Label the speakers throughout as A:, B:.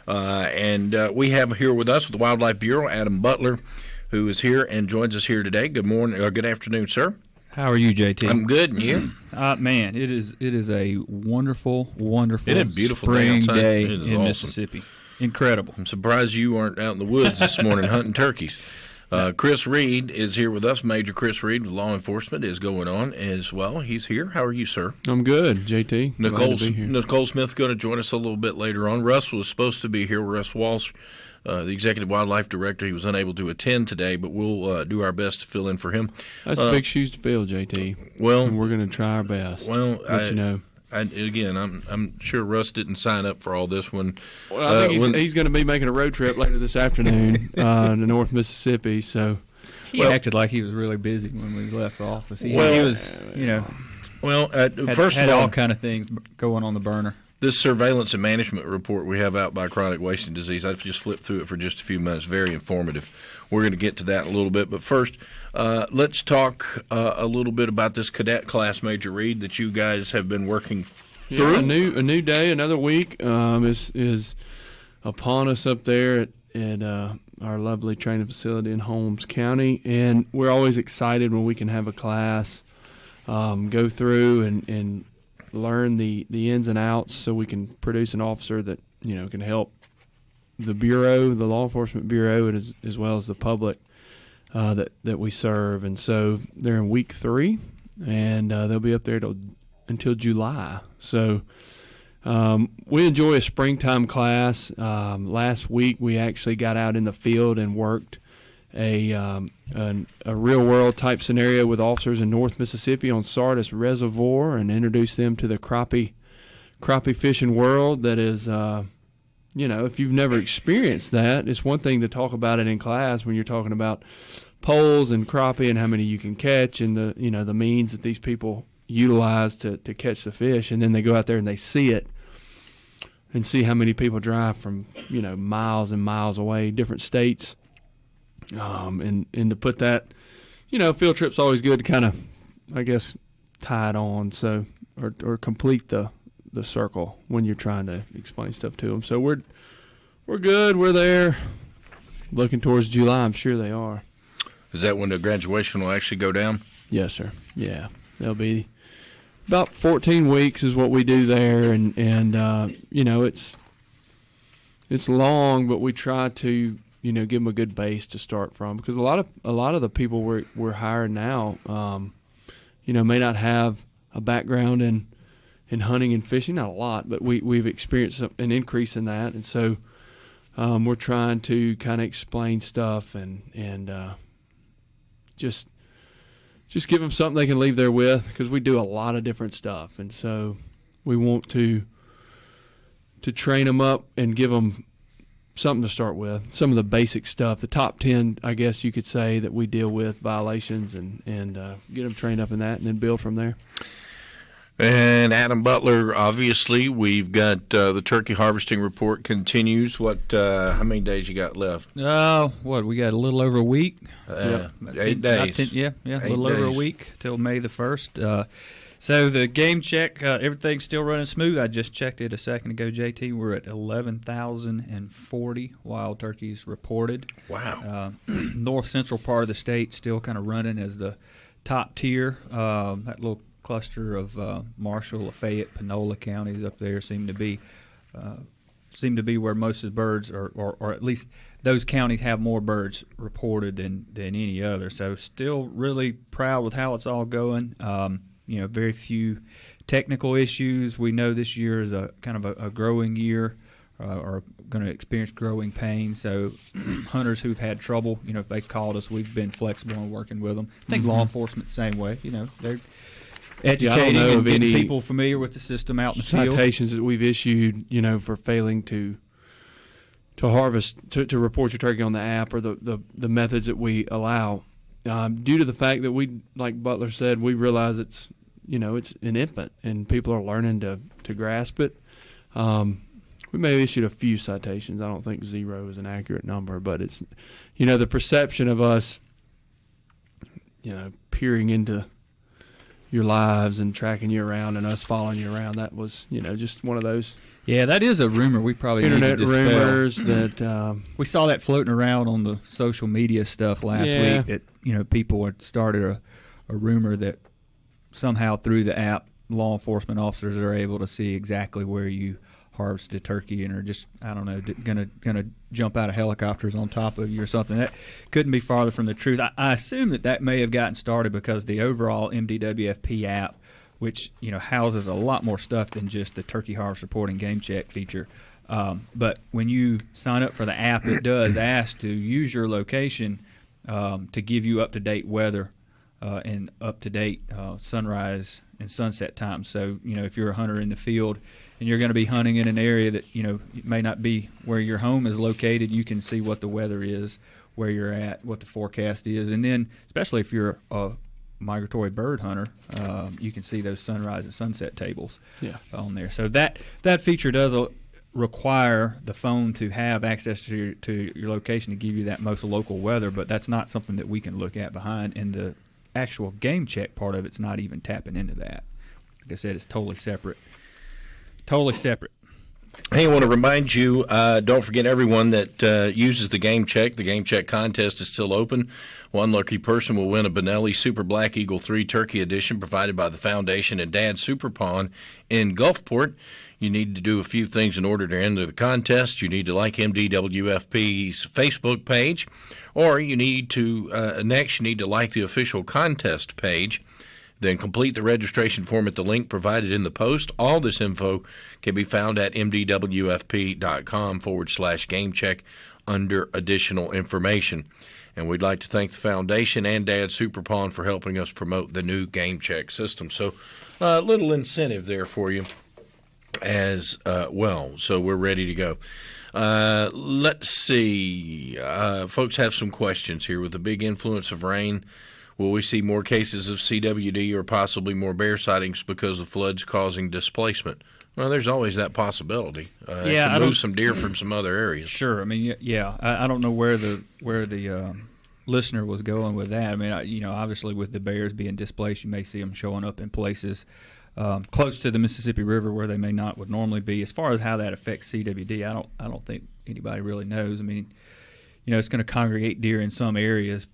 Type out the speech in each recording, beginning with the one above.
A: And we have here with us with the Wildlife Bureau, Adam Butler, who is here and joins us here today. Good morning, or good afternoon, sir.
B: How are you, JT?
A: I'm good, and you?
B: Man, it is a wonderful, wonderful
A: It is a beautiful
B: spring
A: day
B: in
A: awesome.
B: Mississippi. Incredible.
A: I'm surprised you aren't out in the woods this morning hunting turkeys. Chris Reed is here with us. Major Chris Reed with law enforcement is going on as well. He's here. How are you, sir?
C: I'm good, JT.
A: Nicole Smith going to join us a little bit later on. Russ was supposed to be here. Russ Walsh, the Executive Wildlife Director, he was unable to attend today, but we'll do our best to fill in for him.
C: That's big shoes to fill, JT.
A: Well,
C: and we're going to try our best.
A: Well,
C: Again,
A: I'm sure Russ didn't sign up for all this one.
C: Well, I think he's going to be making a road trip later this afternoon to North Mississippi. So
B: he acted like he was really busy when we left office. He was,
A: first
B: had
A: of all,
B: all kind of things going on the burner.
A: This surveillance and management report we have out by chronic wasting disease, I've just flipped through it for just a few minutes. Very informative. We're going to get to that in a little bit. But first, let's talk a little bit about this cadet class, Major Reed, that you guys have been working through.
C: A new day, another week is upon us up there at our lovely training facility in Holmes County. And we're always excited when we can have a class go through and learn the ins and outs so we can produce an officer that can help the Bureau, the Law Enforcement Bureau, and as well as the public that we serve. And so they're in week 3, and they'll be up there until July. So we enjoy a springtime class. Last week we actually got out in the field and worked a real-world type scenario with officers in North Mississippi on Sardis Reservoir and introduced them to the crappie fishing world that is if you've never experienced that, it's one thing to talk about it in class when you're talking about poles and crappie and how many you can catch and the means that these people utilize to catch the fish, and then they go out there and they see it and see how many people drive from miles and miles away, different states, and to put that, field trip's always good to kind of, I guess, tie it on or complete the circle when you're trying to explain stuff to them. So we're good. We're there. Looking towards July, I'm sure they are.
A: Is that when the graduation will actually go down?
C: Yes, sir. Yeah, they'll be about 14 weeks is what we do there, and it's long, but we try to give them a good base to start from, because a lot of the people we're hiring now, may not have a background in hunting and fishing, not a lot, but we've experienced an increase in that, and so we're trying to kind of explain stuff and just give them something they can leave there with, because we do a lot of different stuff, and so we want to train them up and give them something to start with, some of the basic stuff, the top 10, I guess you could say, that we deal with, violations, and get them trained up in that, and then build from there.
A: And Adam Butler, obviously, we've got the turkey harvesting report continues. How many days you got left?
B: We got a little over a week.
A: 8 days.
B: A little over a week till May the 1st. So the game check, everything's still running smooth. I just checked it a second ago, JT. We're at 11,040 wild turkeys reported.
A: Wow.
B: North central part of the state still kind of running as the top tier. That little cluster of Marshall, Lafayette, Panola counties up there seem to be where most of the birds or at least those counties have more birds reported than any other. So still really proud with how it's all going. Very few technical issues. We know this year is a kind of a growing year, or going to experience growing pains. So hunters who've had trouble, if they called us, we've been flexible in working with them. I think law enforcement same way. They're educating and getting people familiar with the system out in the field.
C: Citations that we've issued, for failing to harvest, to report your turkey on the app, or the methods that we allow. Due to the fact that we, like Butler said, we realize it's an infant and people are learning to grasp it. We may have issued a few citations. I don't think 0 is an accurate number, but it's, the perception of us, peering into your lives and tracking you around and us following you around. That was, just one of those
B: Yeah, that is a rumor we probably
C: internet
B: need to dispel.
C: rumors that
B: We saw that floating around on the social media stuff last
C: Yeah.
B: week that, people had started a rumor that somehow through the app, law enforcement officers are able to see exactly where you harvested turkey and are just, I don't know, gonna jump out of helicopters on top of you or something. That couldn't be farther from the truth. I assume that may have gotten started because the overall MDWFP app, which houses a lot more stuff than just the turkey harvest report and game check feature. But when you sign up for the app, it does ask to use your location to give you up-to-date weather and up-to-date sunrise and sunset times. So, if you're a hunter in the field and you're going to be hunting in an area that, it may not be where your home is located, you can see what the weather is, where you're at, what the forecast is. And then, especially if you're a migratory bird hunter, you can see those sunrise and sunset tables on there. So that feature does require the phone to have access to your location to give you that most local weather, but that's not something that we can look at behind. And the actual game check part of it's not even tapping into that. Like I said, it's totally separate. Totally separate.
A: Hey, I want to remind you, don't forget everyone that uses the Game Check. The Game Check contest is still open. One lucky person will win a Benelli Super Black Eagle 3 Turkey Edition provided by the Foundation and Dad Super Pawn in Gulfport. You need to do a few things in order to enter the contest. You need to like MDWFP's Facebook page, or you need to, next, you need to like the official contest page. Then complete the registration form at the link provided in the post. All this info can be found at mdwfp.com/gamecheck under additional information. And we'd like to thank the Foundation and Dad Super Pawn for helping us promote the new Game Check system. So a little incentive there for you as well. So we're ready to go. Let's see. Folks have some questions here. With the big influence of rain, will we see more cases of CWD or possibly more bear sightings because of floods causing displacement? Well, there's always that possibility. To move some deer from some other areas.
B: Sure. I mean, I don't know where the listener was going with that. I mean, obviously with the bears being displaced, you may see them showing up in places close to the Mississippi River where they would normally be. As far as how that affects CWD, I don't think anybody really knows. I mean, it's going to congregate deer in some areas,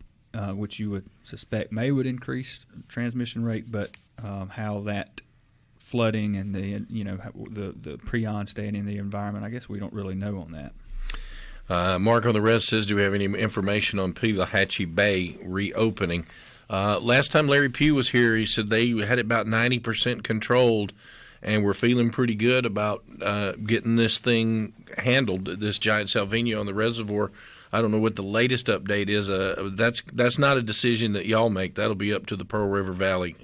B: which you would suspect would increase transmission rate, but how that flooding and the prion staying in the environment, I guess we don't really know on that.
A: Mark on the Res says, do we have any information on Pelahatchie Bay reopening? Last time Larry Pugh was here, he said they had it about 90% controlled, and we're feeling pretty good about getting this thing handled, this giant salvinia on the reservoir. I don't know what the latest update is. That's not a decision that y'all make. That'll be up to the Pearl River Valley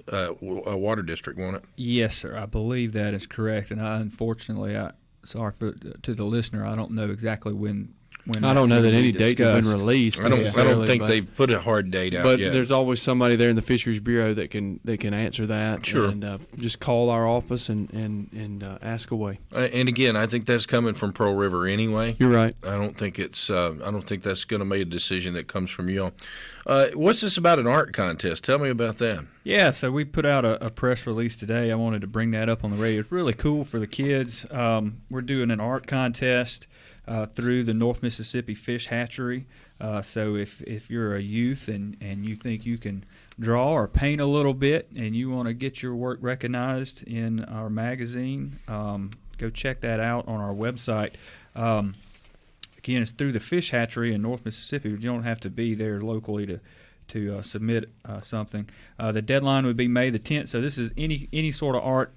A: Water District, won't it?
B: Yes, sir. I believe that is correct. And unfortunately, sorry to the listener, I don't know exactly when
C: I don't know that any date has been released.
A: I don't think they've put a hard date out
C: but
A: yet.
C: There's always somebody there in the Fisheries Bureau that can answer that.
A: Sure.
C: And just call our office and ask away.
A: And again, I think that's coming from Pearl River anyway.
C: You're right.
A: I don't think it's. I don't think that's going to make a decision that comes from y'all. What's this about an art contest? Tell me about that.
B: Yeah, so we put out a press release today. I wanted to bring that up on the radio. It's really cool for the kids. We're doing an art contest through the North Mississippi Fish Hatchery. So if you're a youth and you think you can draw or paint a little bit and you want to get your work recognized in our magazine, go check that out on our website. Again, it's through the Fish Hatchery in North Mississippi. You don't have to be there locally to submit something. The deadline would be May the 10th. So this is any sort of art,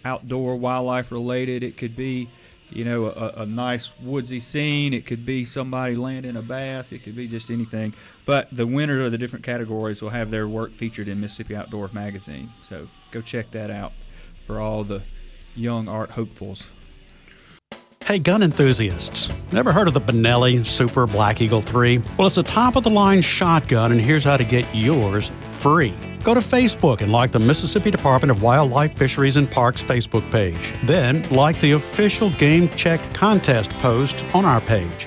B: outdoor, wildlife related. It could be a nice woodsy scene. It could be somebody landing a bass. It could be just anything. But the winners of the different categories will have their work featured in Mississippi Outdoor Magazine. So go check that out for all the young art hopefuls.
D: Hey, gun enthusiasts, never heard of the Benelli Super Black Eagle 3? Well, it's a top-of-the-line shotgun, and here's how to get yours free. Go to Facebook and like the Mississippi Department of Wildlife, Fisheries, and Parks Facebook page. Then, like the official Game Check contest post on our page.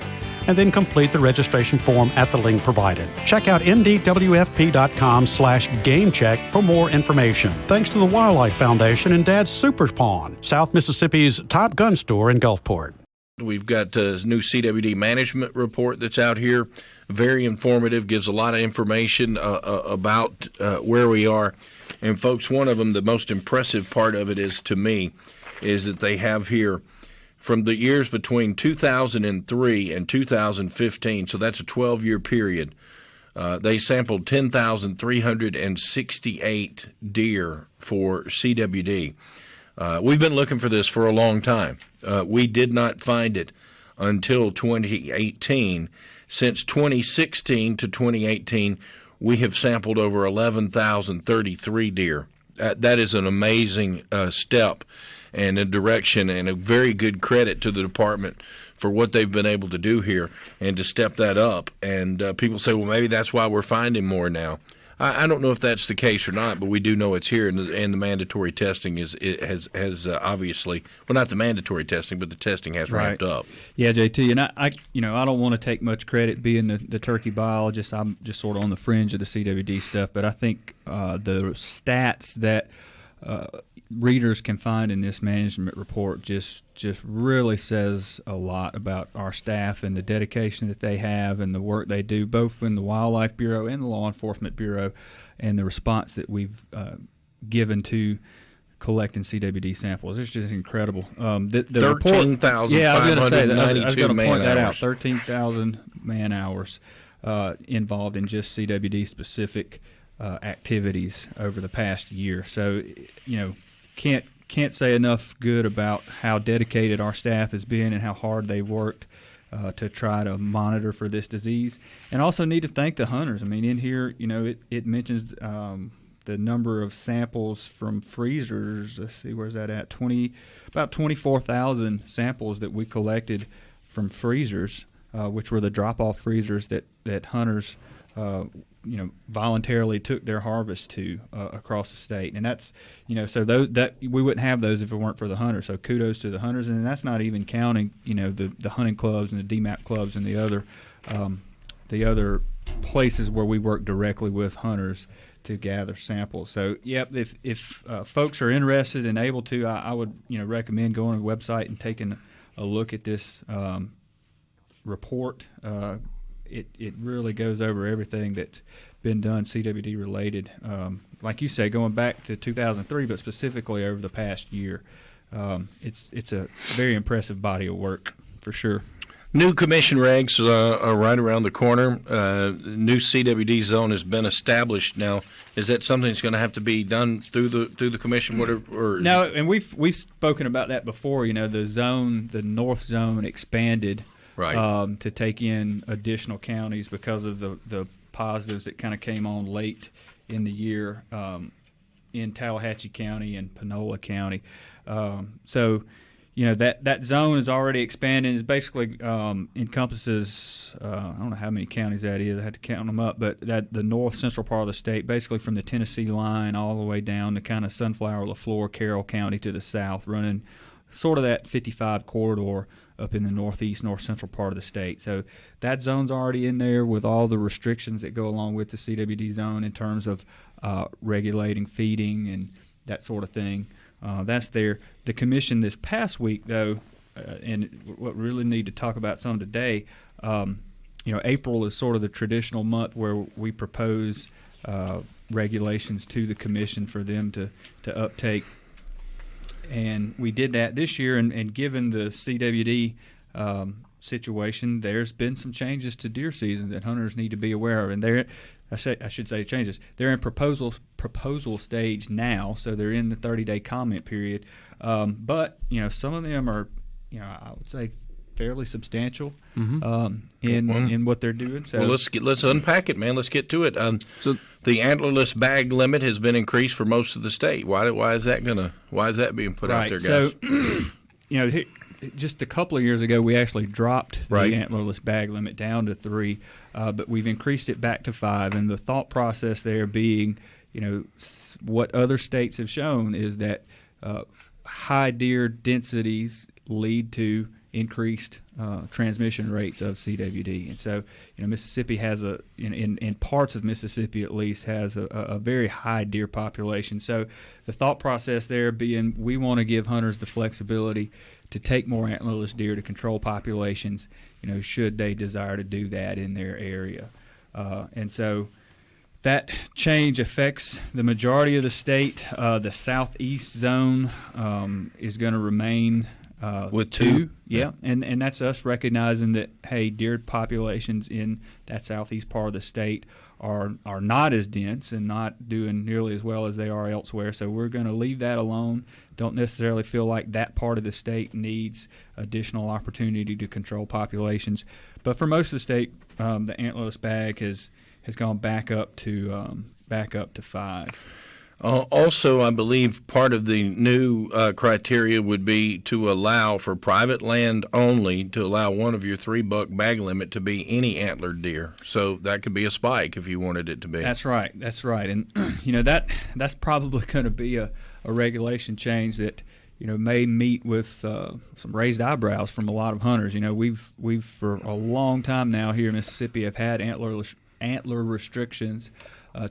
D: and then complete the registration form at the link provided. Check out mdwfp.com/gamecheck for more information. Thanks to the Wildlife Foundation and Dad's Super Pawn, South Mississippi's top gun store in Gulfport.
A: We've got a new CWD Management Report that's out here. Very informative, gives a lot of information about where we are. And folks, one of them, the most impressive part of it is, to me, is that they have here from the years between 2003 and 2015, so that's a 12-year period, they sampled 10,368 deer for CWD. We've been looking for this for a long time. We did not find it until 2018. Since 2016 to 2018, we have sampled over 11,033 deer. That is an amazing step and a direction, and a very good credit to the department for what they've been able to do here and to step that up. And people say, well, maybe that's why we're finding more now. I don't know if that's the case or not, but we do know it's here, and the mandatory testing has obviously, well, not the mandatory testing, but the testing has ramped up.
B: Yeah, JT, and I don't want to take much credit being the turkey biologist. I'm just sort of on the fringe of the CWD stuff, but I think the stats that readers can find in this management report just really says a lot about our staff and the dedication that they have and the work they do, both in the Wildlife Bureau and the Law Enforcement Bureau, and the response that we've given to collecting CWD samples. It's just incredible. The
A: 13,592
B: yeah, I was going to say that. I was going to point that out.
A: 13,000
B: 13,000 man hours involved in just CWD specific activities over the past year. So, can't say enough good about how dedicated our staff has been and how hard they've worked to try to monitor for this disease. And also need to thank the hunters. I mean, in here, it mentions the number of samples from freezers. Let's see, where's that at? About 24,000 samples that we collected from freezers, which were the drop-off freezers that hunters voluntarily took their harvest to across the state. And that's, so that we wouldn't have those if it weren't for the hunters. So kudos to the hunters, and that's not even counting, the hunting clubs and the DMAP clubs and the other places where we work directly with hunters to gather samples. So, yep, if folks are interested and able to, I would recommend going to the website and taking a look at this report. It really goes over everything that's been done CWD related, like you say, going back to 2003, but specifically over the past year. It's a very impressive body of work for sure.
A: New commission regs are right around the corner. New CWD zone has been established now. Is that something that's going to have to be done through the commission?
B: No, and we've spoken about that before. The North Zone expanded. Right. To take in additional counties because of the positives that kind of came on late in the year in Tallahatchie County and Panola County. So, that zone is already expanding. It basically encompasses, I don't know how many counties that is. I had to count them up, but the north central part of the state, basically from the Tennessee line all the way down to kind of Sunflower, LaFleur, Carroll County to the south, running sort of that 55 corridor up in the north central part of the state. So that zone's already in there with all the restrictions that go along with the CWD zone in terms of regulating feeding and that sort of thing. That's there. The commission this past week, though, and what we really need to talk about some today, April is sort of the traditional month where we propose regulations to the commission for them to uptake. And we did that this year, and given the CWD situation, there's been some changes to deer season that hunters need to be aware of. And I should say changes. They're in proposal stage now, so they're in the 30-day comment period. But some of them are, I would say, fairly substantial in what they're doing. So
A: let's unpack it, man. Let's get to it. So the Antlerless Bag Limit has been increased for most of the state. Why is that being put out there, guys?
B: So just a couple of years ago, we actually dropped the Antlerless Bag Limit down to 3, but we've increased it back to 5. And the thought process there being, what other states have shown is that high deer densities lead to increased transmission rates of CWD. And so, Mississippi has in parts of Mississippi at least, has a very high deer population. So the thought process there being we want to give hunters the flexibility to take more antlerless deer to control populations, should they desire to do that in their area. And so that change affects the majority of the state. The southeast zone is going to remain
A: with two.
B: Yeah, and that's us recognizing that, hey, deer populations in that southeast part of the state are not as dense and not doing nearly as well as they are elsewhere. So we're going to leave that alone. Don't necessarily feel like that part of the state needs additional opportunity to control populations. But for most of the state, the antlerless bag has gone back up to 5.
A: Also, I believe part of the new criteria would be to allow for private land only, to allow one of your 3-buck bag limit to be any antlered deer. So that could be a spike if you wanted it to be.
B: That's right. And that's probably going to be a regulation change that may meet with some raised eyebrows from a lot of hunters. We've for a long time now here in Mississippi have had antler restrictions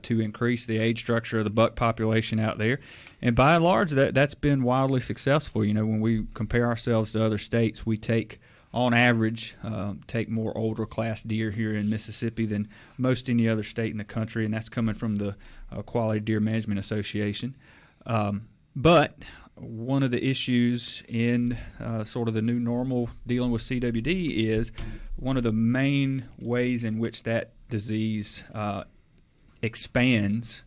B: to increase the age structure of the buck population out there. And by and large, that's been wildly successful. When we compare ourselves to other states, we on average, take more older class deer here in Mississippi than most any other state in the country, and that's coming from the Quality Deer Management Association. But one of the issues in sort of the new normal dealing with CWD is one of the main ways in which that disease expands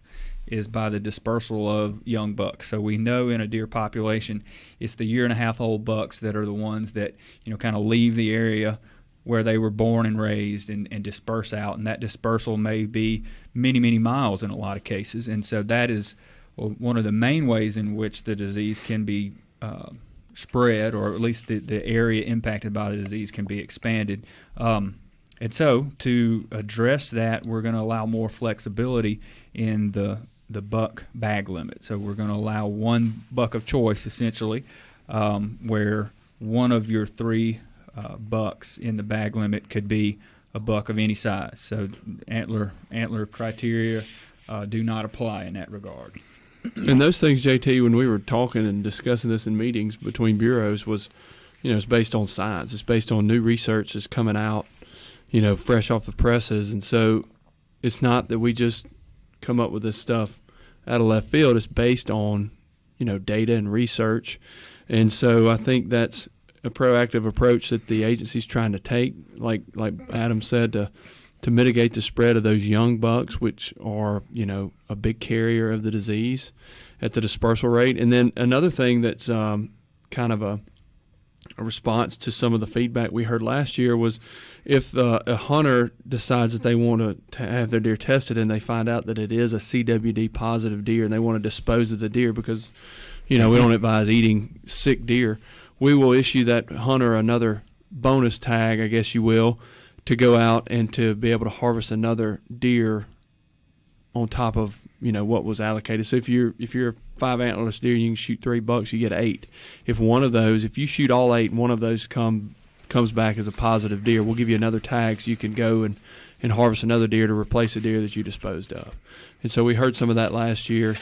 B: is by the dispersal of young bucks. So we know in a deer population, it's the 1.5-year-old bucks that are the ones that kind of leave the area where they were born and raised and disperse out, and that dispersal may be many, many miles in a lot of cases. And so that is one of the main ways in which the disease can be spread, or at least the area impacted by the disease can be expanded. And so to address that, we're going to allow more flexibility in the buck bag limit. So we're going to allow 1 buck of choice, essentially, where one of your 3 bucks in the bag limit could be a buck of any size. So antler criteria do not apply in that regard.
C: And those things, JT, when we were talking and discussing this in meetings between bureaus, was, it's based on science. It's based on new research that's coming out, fresh off the presses. And so it's not that we just come up with this stuff out of left field. It's based on, data and research. And so I think that's a proactive approach that the agency's trying to take, like Adam said, to mitigate the spread of those young bucks, which are, a big carrier of the disease at the dispersal rate. And then another thing that's kind of a response to some of the feedback we heard last year was if a hunter decides that they want to have their deer tested and they find out that it is a CWD positive deer and they want to dispose of the deer because, we don't advise eating sick deer, we will issue that hunter another bonus tag, I guess you will, to go out and to be able to harvest another deer on top of what was allocated. So if you're 5 antlerless deer, you can shoot 3 bucks, you get 8. If you shoot all 8 and one of those comes back as a positive deer, we'll give you another tag so you can go and harvest another deer to replace a deer that you disposed of. And so we heard some of that last year,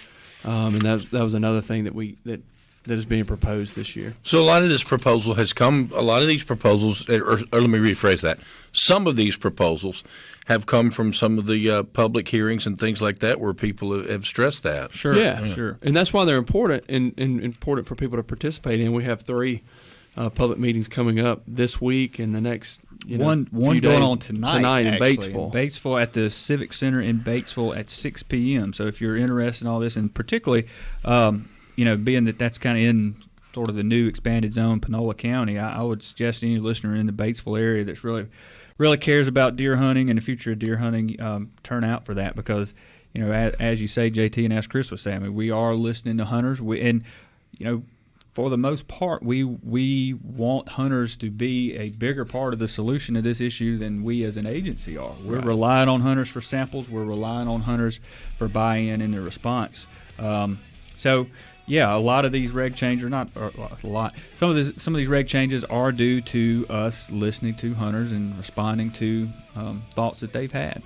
C: and that was another thing that is being proposed this year.
A: So a lot of these proposals, or let me rephrase that. Some of these proposals have come from some of the public hearings and things like that where people have stressed that.
B: Sure.
C: Yeah, sure. And that's why they're important and important for people to participate in. We have 3 public meetings coming up this week and the next
B: one
C: few
B: going
C: days,
B: on tonight
C: in
B: actually,
C: Batesville.
B: In Batesville at the Civic Center in Batesville at 6 p.m. So if you're interested in all this, and particularly being that that's kind of in sort of the new expanded zone, Panola County, I would suggest any listener in the Batesville area that's really cares about deer hunting and the future of deer hunting, turn out for that because, as you say, JT, and as Chris was saying, we are listening to hunters. For the most part, we want hunters to be a bigger part of the solution to this issue than we as an agency are. We're relying on hunters for samples. We're relying on hunters for buy-in and their response. So yeah, a lot of these reg changes, some of these reg changes are due to us listening to hunters and responding to thoughts that they've had.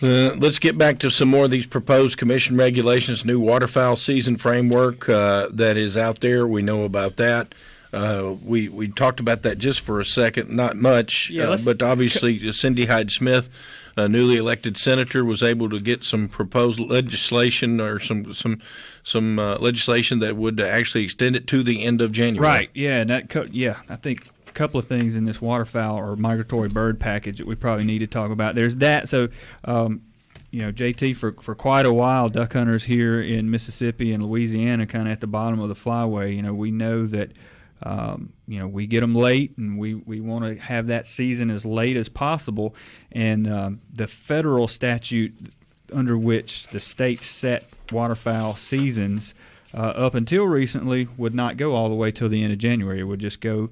A: Let's get back to some more of these proposed commission regulations, new waterfowl season framework that is out there. We know about that. We talked about that just for a second, not much, but obviously Cindy Hyde-Smith, a newly elected senator, was able to get some proposed legislation or some legislation that would actually extend it to the end of January.
B: Right. Yeah. And I think a couple of things in this waterfowl or migratory bird package that we probably need to talk about. There's that. So, JT, for quite a while, duck hunters here in Mississippi and Louisiana, kind of at the bottom of the flyway. We know that. We get them late, and we want to have that season as late as possible. And the federal statute under which the state set waterfowl seasons up until recently would not go all the way till the end of January. It would just go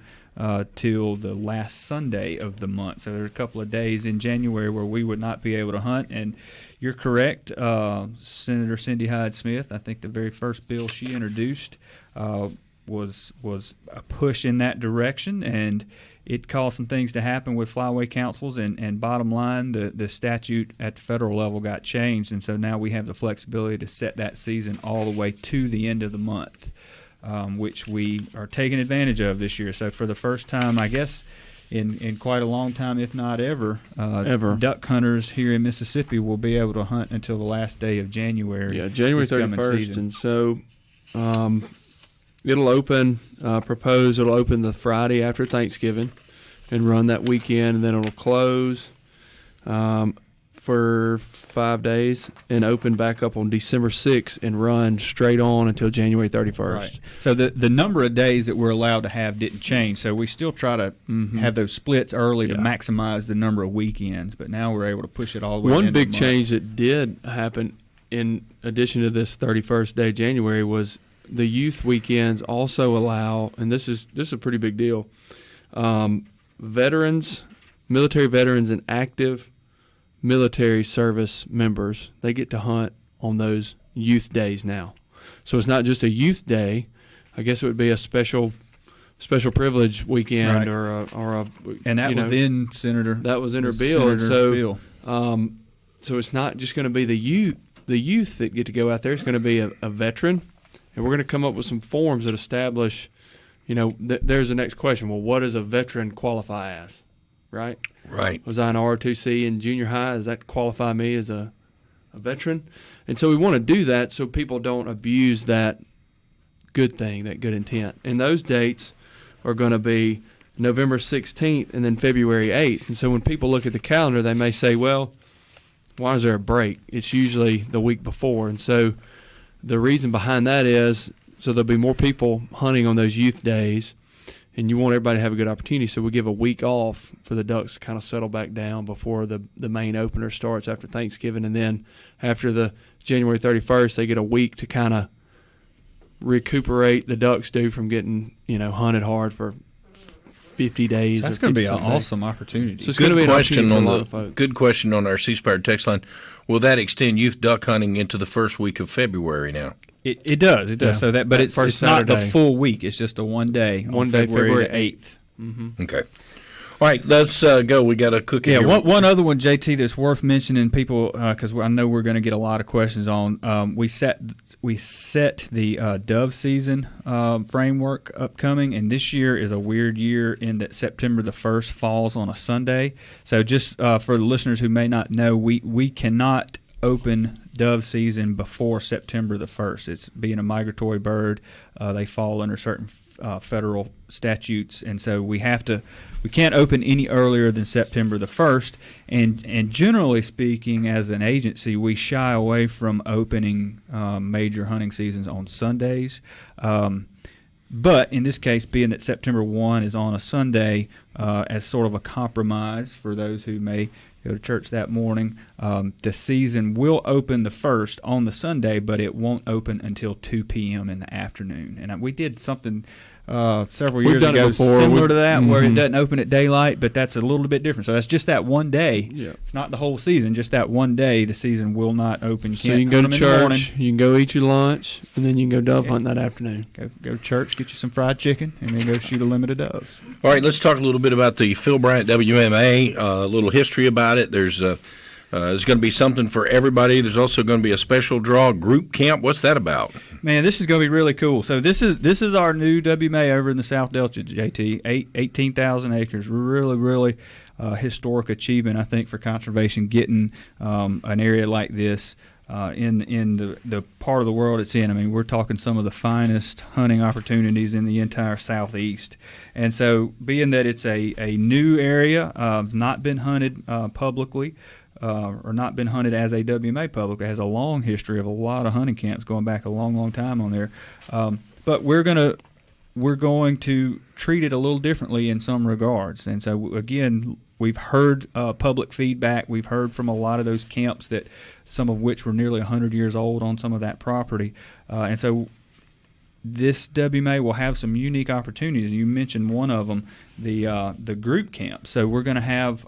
B: till the last Sunday of the month. So there are a couple of days in January where we would not be able to hunt. And you're correct, Senator Cindy Hyde-Smith, I think the very first bill she introduced was a push in that direction, and it caused some things to happen with flyway councils, and bottom line, the statute at the federal level got changed, and so now we have the flexibility to set that season all the way to the end of the month, which we are taking advantage of this year. So for the first time, I guess, in quite a long time, if not ever, duck hunters here in Mississippi will be able to hunt until the last day of January.
C: Yeah, January 31st, and so it'll open the Friday after Thanksgiving and run that weekend, and then it'll close for 5 days and open back up on December 6th and run straight on until January 31st.
B: Right. So the number of days that we're allowed to have didn't change, so we still try to have those splits early to maximize the number of weekends, but now we're able to push it all the way.
C: One big change that did happen in addition to this 31st day January was the youth weekends also allow, and this is a pretty big deal, veterans, military veterans, and active military service members, they get to hunt on those youth days now. So it's not just a youth day. I guess it would be a special privilege weekend, right.
B: And that was in Senator.
C: That was in her bill, and so so it's not just going to be the youth that get to go out there. It's going to be a veteran. And we're going to come up with some forms that establish, there's the next question. Well, what does a veteran qualify as, right?
A: Right.
C: Was I an R2C in junior high? Does that qualify me as a veteran? And so we want to do that so people don't abuse that good thing, that good intent. And those dates are going to be November 16th and then February 8th. And so when people look at the calendar, they may say, well, why is there a break? It's usually the week before. And so the reason behind that is so there'll be more people hunting on those youth days, and you want everybody to have a good opportunity. So we give a week off for the ducks to kind of settle back down before the main opener starts after Thanksgiving. And then after the January 31st, they get a week to kind of recuperate, the ducks do, from getting hunted hard for 50 days.
B: So that's going to be an awesome opportunity.
C: So it's going to be an opportunity for a lot of folks.
A: Good question on our C-Spire text line. Will that extend youth duck hunting into the first week of February now?
B: It does. It does.
C: Yeah.
B: So but it's not
C: Saturday.
B: the full week. It's just a one day. February 8th.
C: Mm-hmm.
A: Okay. All right, let's go. We got a cookie.
B: Yeah,
A: here.
B: one other one, JT, that's worth mentioning, people, because I know we're going to get a lot of questions on. We set the dove season framework upcoming, and this year is a weird year in that September the 1st falls on a Sunday. So just for the listeners who may not know, we cannot open dove season before September the 1st. It's being a migratory bird. They fall under certain federal statutes, and so we can't open any earlier than September the 1st, and generally speaking, as an agency, we shy away from opening major hunting seasons on Sundays. But in this case, being that September 1 is on a Sunday, as sort of a compromise for those who may go to church that morning, the season will open the 1st on the Sunday, but it won't open until 2 p.m. in the afternoon. And we did something several
C: We've
B: years
C: done it
B: ago,
C: before.
B: similar to that, where it
C: Mhm.
B: doesn't open at daylight, but that's a little bit different. So that's just that one day.
C: Yeah.
B: It's not the whole season, just that one day. The season will not open.
C: So you can go to church, you can go eat your lunch, and then you can go dove hunt that afternoon.
B: Go to church, get you some fried chicken, and then go shoot a limit of doves.
A: All right, let's talk a little bit about the Phil Bryant WMA, a little history about it. There's going to be something for everybody. There's also going to be a special draw group camp. What's that about?
B: Man, this is going to be really cool. So this is our new WMA over in the South Delta, JT. 18,000 acres. Really historic achievement, I think, for conservation, getting an area like this in the part of the world it's in. I mean, we're talking some of the finest hunting opportunities in the entire Southeast. And so being that it's a new area, not been hunted publicly, or not been hunted as a WMA public, it has a long history of a lot of hunting camps going back a long time on there. But we're going to treat it a little differently in some regards. And so, again, we've heard public feedback. We've heard from a lot of those camps, that some of which were nearly 100 years old on some of that property. And so this WMA will have some unique opportunities. You mentioned one of them, the group camp. So we're going to have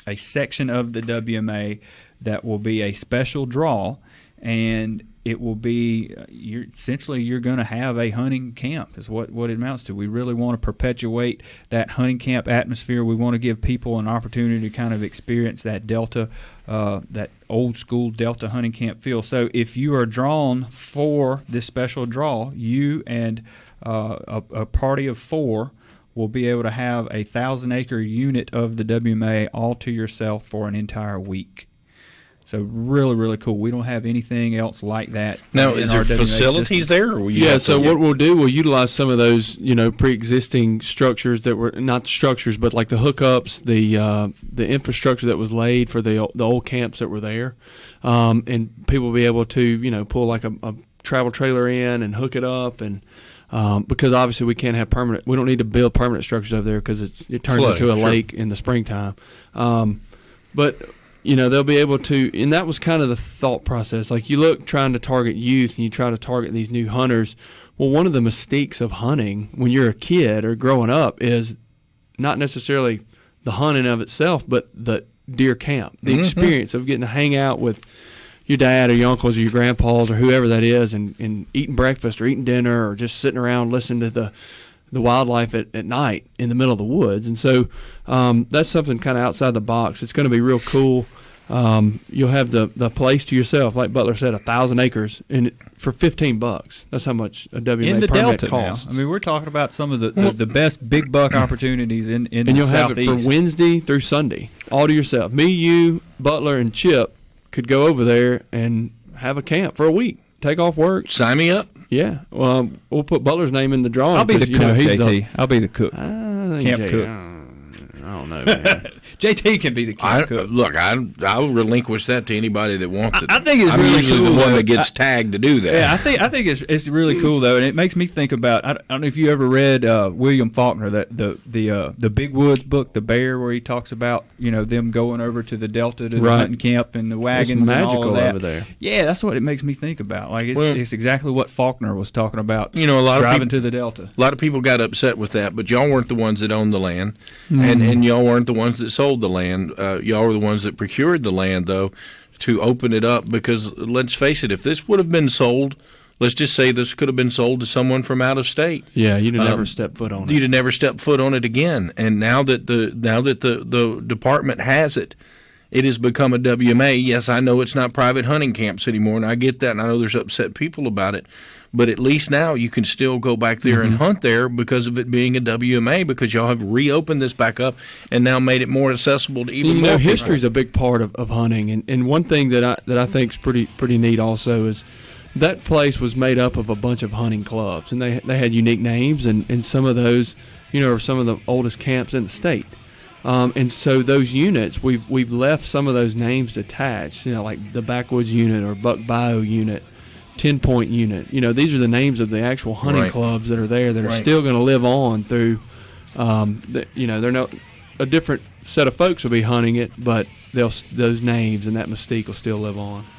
B: a section of the WMA that will be a special draw, and it will be you're going to have a hunting camp is what it amounts to. We really want to perpetuate that hunting camp atmosphere. We want to give people an opportunity to kind of experience that Delta, that old school Delta hunting camp feel. So if you are drawn for this special draw, you and a party of 4 will be able to have a 1,000-acre unit of the WMA all to yourself for an entire week. So really cool. We don't have anything else like that.
A: Now, is there facilities there? Or will you
C: so what we'll do, we'll utilize some of those, pre-existing structures that were not structures, but like the hookups, the infrastructure that was laid for the old camps that were there, and people will be able to, pull like a travel trailer in and hook it up, and because obviously we can't have we don't need to build permanent structures over there because it turns into a lake in the springtime. But they'll be able to, and that was kind of the thought process. Like, you look trying to target youth and you try to target these new hunters. Well, one of the mistakes of hunting when you're a kid or growing up is not necessarily the hunting of itself, but the deer camp, the experience of getting to hang out with your dad or your uncles or your grandpas or whoever that is, and eating breakfast or eating dinner or just sitting around listening to the wildlife at night in the middle of the woods. And so that's something kind of outside the box. It's going to be real cool. You'll have the place to yourself, like Butler said, 1,000 acres, and for $15. That's how much a WMA
B: in the
C: permit
B: Delta
C: costs.
B: now. I mean, we're talking about some of the best big buck opportunities in
C: and
B: the
C: you'll have
B: Southeast.
C: it for Wednesday through Sunday, all to yourself. Me, you, Butler, and Chip could go over there and have a camp for a week. Take off work.
A: Sign me up.
C: Yeah. Well, we'll put Butler's name in the drawing.
B: I'll be the cook, JT. I'll be the cook.
C: I think
B: Camp cook.
C: I don't know, man.
B: JT can be the camp cook.
A: Look, I'll relinquish that to anybody that wants it.
B: I think it's
A: I'm
B: really
A: usually
B: cool,
A: the one
B: though.
A: that gets tagged to do that.
B: Yeah, I think it's really cool though, and it makes me think about. I don't know if you ever read William Faulkner, that the Big Woods book, The Bear, where he talks about them going over to the Delta to the hunting camp and the wagons
C: It's
B: and all
C: magical
B: of that.
C: over there.
B: Yeah, that's what it makes me think about. Like it's exactly what Faulkner was talking about.
A: A lot of
B: driving
A: people,
B: to the Delta.
A: A lot of people got upset with that, but y'all weren't the ones that owned the land, and y'all weren't the ones that sold the land. Y'all were the ones that procured the land, though, to open it up, because let's face it, if this would have been sold, let's just say this could have been sold to someone from out of state.
C: Yeah, you'd have never stepped foot on it.
A: You'd have never stepped foot on it again. And now that the department has it, it has become a WMA. Yes, I know it's not private hunting camps anymore, and I get that, and I know there's upset people about it. But at least now you can still go back there and hunt there because of it being a WMA, because y'all have reopened this back up and now made it more accessible to even more people.
C: History is a big part of hunting, and one thing that I think is pretty neat also is that place was made up of a bunch of hunting clubs, and they had unique names, and some of those are some of the oldest camps in the state. And so those units, we've left some of those names attached, like the Backwoods Unit or Buck Bayou Unit, 10-Point Unit. These are the names of the actual hunting clubs that are there that are still going to live on through. They're not a different set of folks will be hunting it, but those names and that mystique will still live on.